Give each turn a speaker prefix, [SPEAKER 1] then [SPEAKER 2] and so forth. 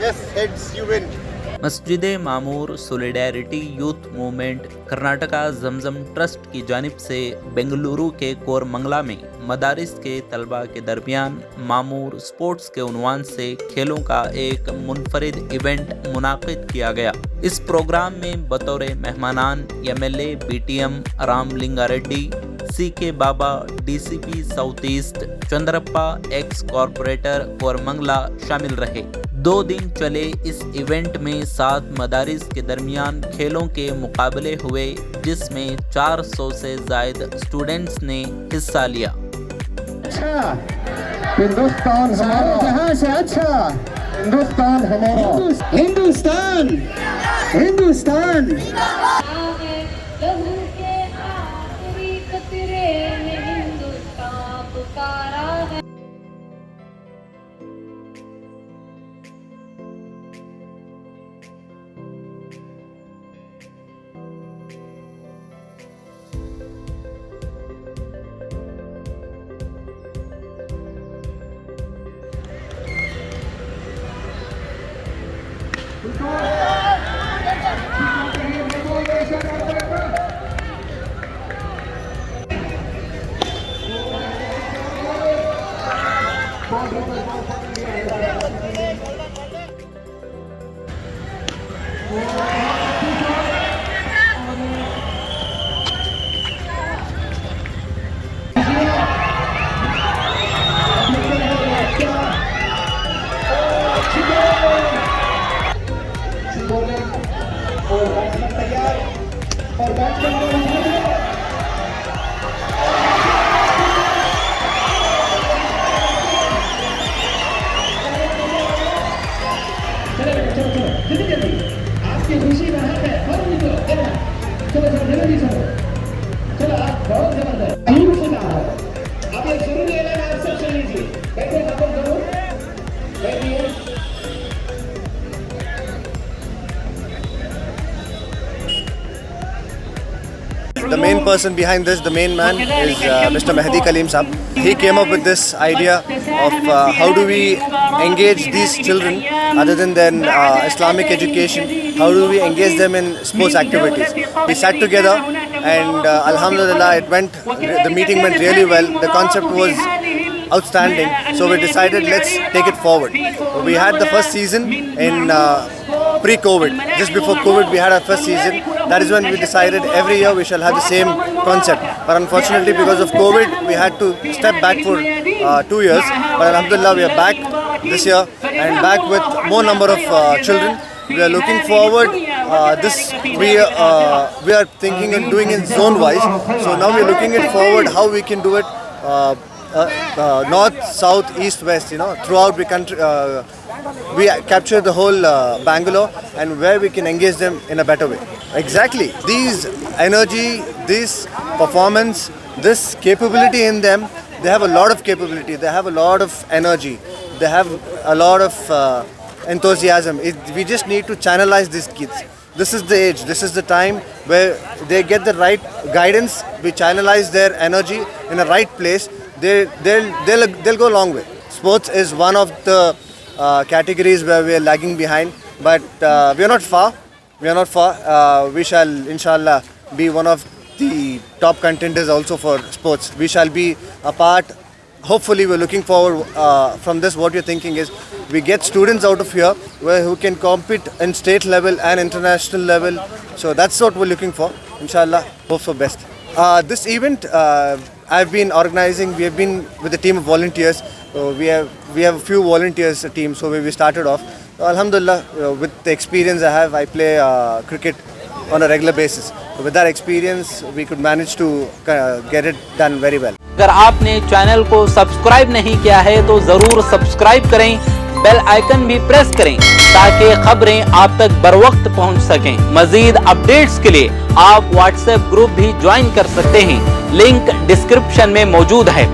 [SPEAKER 1] Yes, heads, you win.
[SPEAKER 2] मस्जिद मामूर solidarity youth movement Karnataka जमजम trust की जानिब से बेंगलुरु के कोरमंगला में मदारिस के तलबा के दरमियान मामूर स्पोर्ट्स के उन्वान से खेलों का एक मुनफरिद इवेंट मुनाकिद किया गया। इस प्रोग्राम में बतौर मेहमानान MLA BTM रामलिंगारेड्डी, CK बाबा, DCP south east Chandrappa, x corporator Koramangala शामिल रहे। 2 दिन चले इस इवेंट में 7 मदारिस के दरमियान खेलों के मुकाबले हुए, जिसमें 400 से ज़ायद स्टूडेंट्स ने हिस्सा लिया।
[SPEAKER 3] अच्छा हिंदुस्तान हमारा जहां से, अच्छा हिंदुस्तान हमारा, हिंदुस्तान हिंदुस्तान आपकी खुशी में है चलो जल्दी चलो आप बहुत जबरदस्त आयु सुना है। आप ये शुरू ले लेना, आप सब सुन लीजिए, बैठे आप जरूर बैठिए।
[SPEAKER 1] The main person behind this, the main man, is Mr. Mehdi Kaleem Saab. He came up with this idea of how do we engage these children other than Islamic education, how do we engage them in sports activities. We sat together and Alhamdulillah, the meeting went really well. The concept was outstanding, so we decided let's take it forward. We had the first season in pre-COVID, just before COVID we had our first season. That is when we decided every year we shall have the same concept, but unfortunately because of COVID we had to step back for 2 years, but Alhamdulillah we are back this year and back with more number of children. We are looking forward, we are thinking and doing it zone wise, so now we are looking it forward how we can do it north, south, east, west, throughout the country. We capture the whole Bangalore and where we can engage them in a better way. Exactly. These energy, this performance, this capability in them, they have a lot of capability, they have a lot of energy, they have a lot of enthusiasm. We just need to channelize these kids. This is the age, this is the time where they get the right guidance, we channelize their energy in the right place, they'll go a long way. Sports is one of the categories where we are lagging behind, but we are not far. We shall inshallah be one of the top contenders also for sports. We shall be a part. Hopefully we're looking forward from this. What we're thinking is we get students out of here who can compete in state level and international level. So that's what we're looking for. Inshallah, hope for best. This event I've been organizing. We have been with a team of volunteers. We have a few volunteers team. So we started off. Alhamdulillah, with the experience I have, I play cricket on a regular basis. So with that experience, we could manage to get it done very well.
[SPEAKER 2] अगर आपने channel को subscribe नहीं किया है तो जरूर subscribe करें, bell icon भी प्रेस करें ताकि खबरें आप तक बर वक्त पहुंच सकें। मजीद अपडेट्स के लिए आप व्हाट्सएप ग्रुप भी ज्वाइन कर सकते हैं, लिंक डिस्क्रिप्शन में मौजूद है।